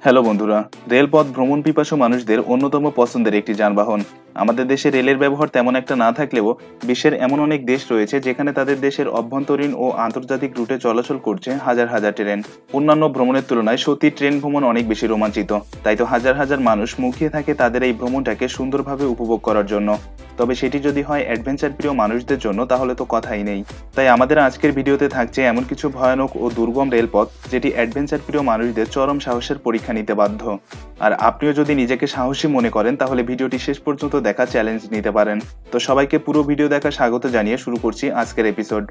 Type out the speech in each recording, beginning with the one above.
Hello বন্ধুরা, রেলপথ ভ্রমণ পিপাসু মানুষদের অন্যতম পছন্দের একটি যানবাহন। আমাদের দেশে রেলের ব্যবহার তেমন একটা না থাকলেও বিশ্বের এমন অনেক দেশ রয়েছে যেখানে তাদের দেশের অভ্যন্তরীণ ও আন্তর্জাতিক রুটে চলাচল করছে হাজার হাজার ট্রেন। অন্যান্য ভ্রমণের তুলনায় সত্যি ট্রেন ভ্রমণ অনেক বেশি রোমাঞ্চিত। তাই তো হাজার হাজার মানুষ মুখিয়ে থাকে তাদের এই ভ্রমণটাকে সুন্দরভাবে উপভোগ করার জন্য। তবে সেটি যদি হয় অ্যাডভেঞ্চার প্রিয় মানুষদের জন্য তাহলে তো কথাই নেই। তাই আমাদের আজকের ভিডিওতে থাকছে এমন কিছু ভয়ানক ও দুর্গম রেলপথ যেটি অ্যাডভেঞ্চার প্রিয় মানুষদের চরম সাহসের পরীক্ষা নিতে বাধ্য। আর আপনিও যদি নিজেকে সাহসী মনে করেন তাহলে ভিডিওটি শেষ পর্যন্ত দেখা চ্যালেঞ্জ নিতে পারেন। তো সবাইকে পুরো ভিডিও দেখা স্বাগত জানিয়ে শুরু করছি আজকের এপিসোড।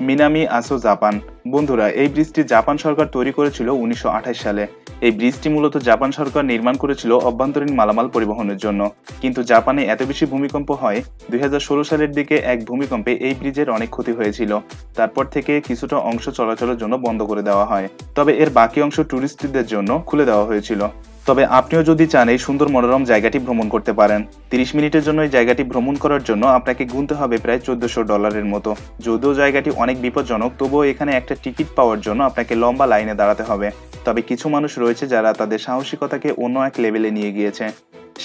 মিনামি আসো জাপান। বন্ধুরা, এই ব্রিজটি জাপান সরকার তৈরি করেছিল 1928 সালে। এই ব্রিজটি মূলত জাপান সরকার নির্মাণ করেছিল অভ্যন্তরীণ মালামাল পরিবহনের জন্য। কিন্তু জাপানে এত বেশি ভূমিকম্প হয় 2016 সালের দিকে এক ভূমিকম্পে এই ব্রিজের অনেক ক্ষতি হয়েছিল। তারপর থেকে কিছুটা অংশ চলাচলের জন্য বন্ধ করে দেওয়া হয়, তবে এর বাকি অংশ টুরিস্টদের জন্য খুলে দেওয়া হয়েছিল। তবে আপনিও যদি চান এই সুন্দর মনোরম জায়গাটি ভ্রমণ করতে পারেন। 30 মিনিটের জন্য এই জায়গাটি ভ্রমণ করার জন্য আপনাকে গুনতে হবে প্রায় $1400 মতো। যদিও জায়গাটি অনেক বিপজ্জনক, তবুও এখানে একটা টিকিট পাওয়ার জন্য আপনাকে লম্বা লাইনে দাঁড়াতে হবে। তবে কিছু মানুষ রয়েছে যারা তাদের সাহসিকতাকে অন্য এক লেভেলে নিয়ে গিয়েছে।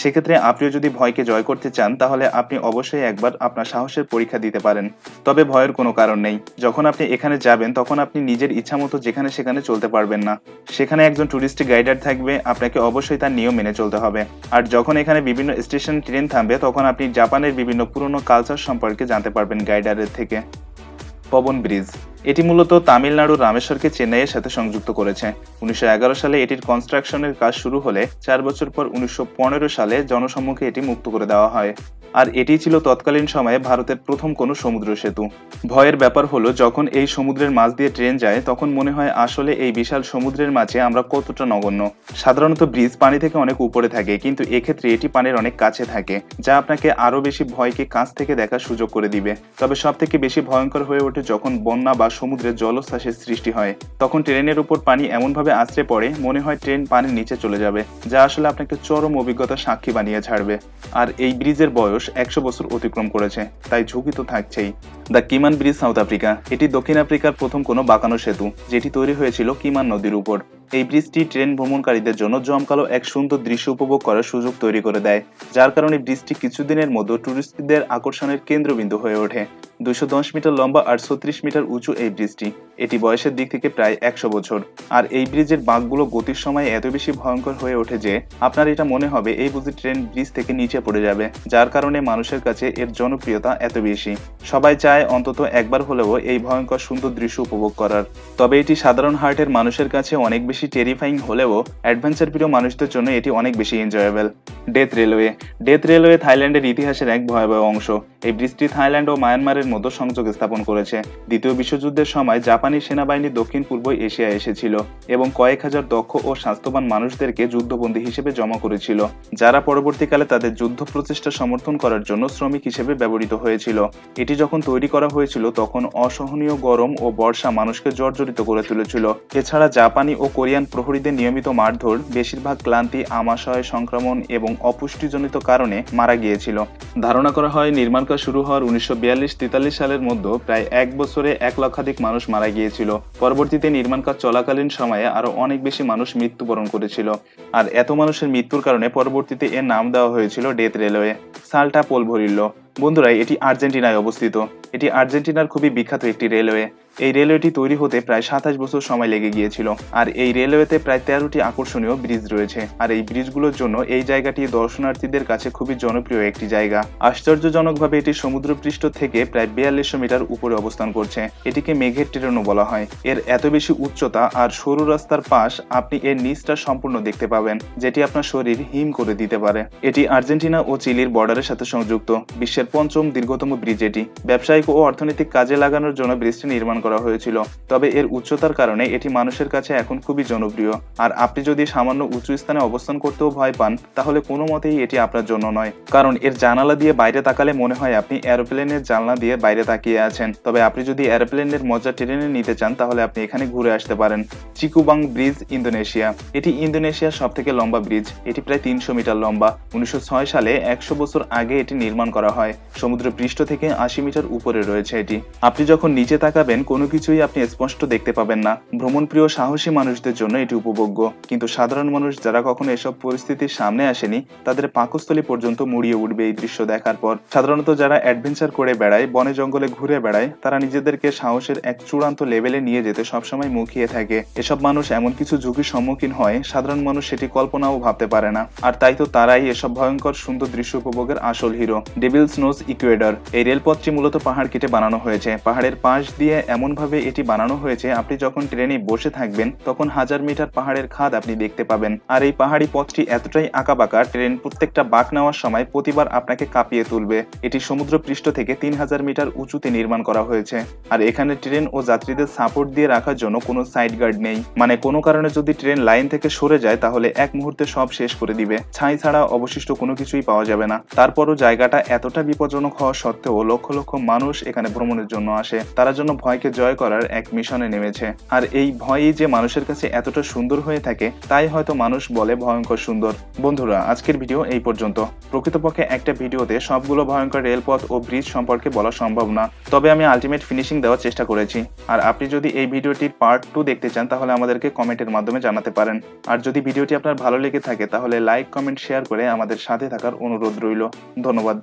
সেক্ষেত্রে আপনিও যদি ভয়কে জয় করতে চান তাহলে আপনি অবশ্যই একবার আপনার সাহসের পরীক্ষা দিতে পারেন। তবে ভয়ের কোনো কারণ নেই। যখন আপনি এখানে যাবেন তখন আপনি নিজের ইচ্ছামতো যেখানে সেখানে চলতে পারবেন না। সেখানে একজন টুরিস্ট গাইডার থাকবে, আপনাকে অবশ্যই তার নিয়ম মেনে চলতে হবে। আর যখন এখানে বিভিন্ন স্টেশন ট্রেন থামবে তখন আপনি জাপানের বিভিন্ন পুরনো কালচার সম্পর্কে জানতে পারবেন গাইডারের থেকে। পবন ব্রিজ। এটি মূলত তামিলনাড়ুর রামেশ্বরকে চেন্নাইয়ের সাথে সংযুক্ত করেছে। 1911 সালে এটির কনস্ট্রাকশনের কাজ শুরু হলে 4 বছর পর 1915 সালে জনসম্মুখে এটি মুক্ত করে দেওয়া হয়। আর এটি ছিল তৎকালীন সময়ে ভারতের প্রথম কোনো সমুদ্র সেতু। ভয়ের ব্যাপার হলো যখন এই সমুদ্রের মাঝ দিয়ে ট্রেন যায় তখন মনে হয় আসলে এই বিশাল সমুদ্রের মাঝে আমরা কতটা নগণ্য। সাধারণত ব্রিজ পানি থেকে অনেক উপরে থাকে, কিন্তু এক্ষেত্রে এটি পানির অনেক কাছে থাকে, যা আপনাকে আরো বেশি ভয়কে কাছ থেকে দেখার সুযোগ করে দিবে। তবে সব থেকে বেশি ভয়ঙ্কর হয়ে ওঠে যখন বন্যা বা সমুদ্রে জলোচ্ছ্বাসের সৃষ্টি হয়। তখন ট্রেনের উপর পানি এমনভাবে আছড়ে পড়ে মনে হয় ট্রেন পানির নিচে চলে যাবে, যা আসলে আপনাকে চরম অভিজ্ঞতার সাক্ষী বানিয়ে ছাড়বে। আর এই ব্রিজের বয়স 100 বছর অতিক্রম করেছে, তাই ঝুঁকি তো থাকছেই। দ্য কিমান ব্রিজ, সাউথ আফ্রিকা। এটি দক্ষিণ আফ্রিকার প্রথম কোনো বাঁকানো সেতু, যেটি তৈরি হয়েছিল কিমান নদীর উপর। এই ব্রিজটি ট্রেন ভ্রমণকারীদের জন্য জমকালো এক সুন্দর দৃশ্য উপভোগ করার সুযোগ তৈরি করে দেয়, যার কারণে ব্রিজটি কিছুদিনের মধ্যে টুরিস্টদের আকর্ষণের কেন্দ্রবিন্দু হয়ে ওঠে। 210 মিটার লম্বা আর 36 মিটার উঁচু এই ব্রিজটি। এটি বয়সের দিক থেকে প্রায় 100 বছর। আর এই ব্রিজের বাঁকগুলো গতির সময় এত বেশি ভয়ঙ্কর হয়ে ওঠে যে আপনার এটা মনে হবে এই বুঝি ট্রেন ব্রিজ থেকে নিচে পড়ে যাবে, যার কারণে মানুষের কাছে এর জনপ্রিয়তা এত বেশি। সবাই চায় অন্তত একবার হলেও এই ভয়ঙ্কর সুন্দর দৃশ্য উপভোগ করার। তবে এটি সাধারণ হার্টের মানুষের কাছে অনেক বেশি টেরিফাইং হলেও অ্যাডভেঞ্চার প্রিয় মানুষদের জন্য এটি অনেক বেশি enjoyable. Death railway. Death railway থাইল্যান্ডের ইতিহাসের এক ভয়াবহ অংশ। এই ব্রিজটি থাইল্যান্ড ও মায়ানমারের মধ্যে সংযোগ স্থাপন করেছে। দ্বিতীয় বিশ্বযুদ্ধের সময় জাপানি সেনাবাহিনী দক্ষিণ পূর্ব এশিয়ায় এসেছিল এবং কয়েক হাজার দক্ষ ও স্বাস্থ্যবান মানুষদেরকে যুদ্ধবন্দী হিসেবে জমা করেছিল, যারা পরবর্তীকালে তাদের যুদ্ধ প্রচেষ্টা সমর্থন করার জন্য শ্রমিক হিসেবে ব্যবহৃত হয়েছিল। এটি যখন তৈরি করা হয়েছিল তখন অসহনীয় গরম ও বর্ষা মানুষকে জর্জরিত করে তুলেছিল। এছাড়া জাপানি ও কোরিয়ান প্রহরীদের নিয়মিত মারধর, বেশিরভাগ ক্লান্তি, আমাশয়, সংক্রমণ এবং অপুষ্টিজনিত কারণে মারা গিয়েছিল। ধারণা করা হয় নির্মাণ কাজ শুরু হওয়ার 1942-43 সালের মধ্যে প্রায় 1 বছরে 1 লক্ষাধিক মানুষ মারা গিয়েছিল। পরবর্তীতে নির্মাণ কাজ চলাকালীন সময়ে আরো অনেক বেশি মানুষ মৃত্যুবরণ করেছিল। আর এত মানুষের মৃত্যুর কারণে পরবর্তীতে এর নাম দেওয়া হয়েছিল ডেথ রেলওয়ে। সাল্টা পোলভরিল্লো। বন্ধুরা, এটি আর্জেন্টিনায় অবস্থিত। এটি আর্জেন্টিনার খুবই বিখ্যাত একটি রেলওয়ে। এই রেলওয়েটি তৈরি হতে প্রায় 27 বছর সময় লেগে গিয়েছিল। আর এই রেলওয়েতে প্রায় 13টি আকর্ষণীয় ব্রিজ রয়েছে। আর এই ব্রিজগুলোর জন্য এই জায়গাটি দর্শনার্থীদের কাছে খুবই জনপ্রিয় একটি জায়গা। আশ্চর্যজনকভাবে এটি সমুদ্রপৃষ্ঠ থেকে প্রায় 4200 মিটার উপরে অবস্থান করছে। এটিকে মেঘের ট্রেনও বলা হয়। এর এত বেশি উচ্চতা আর সরু রাস্তার পাশ আপনি এর নিচটা সম্পূর্ণ দেখতে পাবেন, যেটি আপনার শরীর হিম করে দিতে পারে। এটি আর্জেন্টিনা ও চিলির বর্ডারের সাথে সংযুক্ত। বিশ্বের 5ম দীর্ঘতম ব্রিজ এটি। ব্যবসায়িক ও অর্থনৈতিক কাজে লাগানোর জন্য ব্রিজটি নির্মাণ করা হয়েছিল। তবে এর উচ্চতার কারণে এটি মানুষের কাছে এখন খুবই জনপ্রিয়। আর আপনি যদি সামান্য উঁচু স্থানে অবস্থান করতেও ভয় পান তাহলে কোনো মতেই এটি আপনার জন্য নয়, কারণ এর জানালা দিয়ে বাইরে তাকালে মনে হয় আপনি এরোপ্লেনের জানলা দিয়ে বাইরে তাকিয়ে আছেন। তবে আপনি যদি এরোপ্লেনের মজা ট্রেনে নিতে চান তাহলে আপনি এখানে ঘুরে আসতে পারেন। চিকুবাং ব্রিজ, ইন্দোনেশিয়া। এটি ইন্দোনেশিয়ার সবথেকে লম্বা ব্রিজ। এটি প্রায় 300 মিটার লম্বা। 1906 সালে 100 বছর আগে এটি নির্মাণ করা হয়। সমুদ্র পৃষ্ঠ থেকে 80 মিটার উপরে উপরে রয়েছে এটি। আপনি যখন নিচে তাকাবেন কোনো কিছুই আপনি স্পষ্ট দেখতে পাবেন না। ভ্রমণপ্রিয় সাহসী মানুষদের জন্য এটি উপভোগ্য, কিন্তু সাধারণ মানুষ যারা কখনো এসব পরিস্থিতির সামনে আসেনি তাদের পাকস্থলী পর্যন্ত মুড়িয়ে উঠবে এই দৃশ্য দেখার পর। সাধারণত যারা অ্যাডভেঞ্চার করে বেড়ায়, বনে জঙ্গলে ঘুরে বেড়ায়, তারা নিজেদেরকে সাহসের এক চূড়ান্ত লেভেলে নিয়ে যেতে সবসময় মুখিয়ে থাকে। এসব মানুষ এমন কিছু ঝুঁকির সম্মুখীন হয় সাধারণ মানুষ সেটি কল্পনাও ভাবতে পারে না। আর তাই তো তারাই এসব ভয়ঙ্কর সুন্দর দৃশ্য উপভোগের আসল হিরো। ডেভিলস নোজ ইকুয়েডর, এই রেলপথটি মূলত পাহাড় কেটে বানানো হয়েছে। পাহাড়ের পাশ দিয়ে এমন ভাবে এটি বানানো হয়েছে আপনি যখন ট্রেনে বসে থাকবেন তখন 1000 মিটার পাহাড়ের খাদ আপনি দেখতে পাবেন। আর এই পাহাড়ি পথটি এতটাই আঁকাবাঁকা, ট্রেন প্রত্যেকটা বাঁক নেওয়ার সময় প্রতিবার আপনাকে কাঁপিয়ে তুলবে। এটি সমুদ্র পৃষ্ঠ থেকে 3000 মিটার উঁচুতে নির্মাণ করা হয়েছে। আর এখানে ট্রেন ও যাত্রীদের সাপোর্ট দিয়ে রাখার জন্য কোনো সাইড গার্ড নেই, মানে কোনো কারণে যদি ট্রেন লাইন থেকে সরে যায় তাহলে এক মুহূর্তে সব শেষ করে দিবে। ছাই ছাড়া অবশিষ্ট কোনো কিছুই পাওয়া যাবে না। তারপরও জায়গাটা এতটা বিপজ্জনক হওয়া সত্ত্বেও লক্ষ লক্ষ মানুষ এখানে ভ্রমণের জন্য আসে। তারা জন্য ভয়কে জয় করার এক মিশনে নেমেছে। আর এই ভয়ই যে মানুষের কাছে এতটা সুন্দর হয়ে থাকে তাই হয়তো মানুষ বলে ভয়ঙ্কর সুন্দর। বন্ধুরা, আজকের ভিডিও এই পর্যন্ত। প্রকৃতপক্ষে একটা ভিডিওতে সবগুলো ভয়ঙ্কর রেলপথ ও ব্রিজ সম্পর্কে বলা সম্ভব না, তবে আমি আলটিমেট ফিনিশিং দেওয়ার চেষ্টা করেছি। আর আপনি যদি এই ভিডিওটির পার্ট 2 দেখতে চান তাহলে আমাদেরকে কমেন্টের মাধ্যমে জানাতে পারেন। আর যদি ভিডিওটি আপনার ভালো লেগে থাকে তাহলে লাইক, কমেন্ট, শেয়ার করে আমাদের সাথে থাকার অনুরোধ রইল। ধন্যবাদ।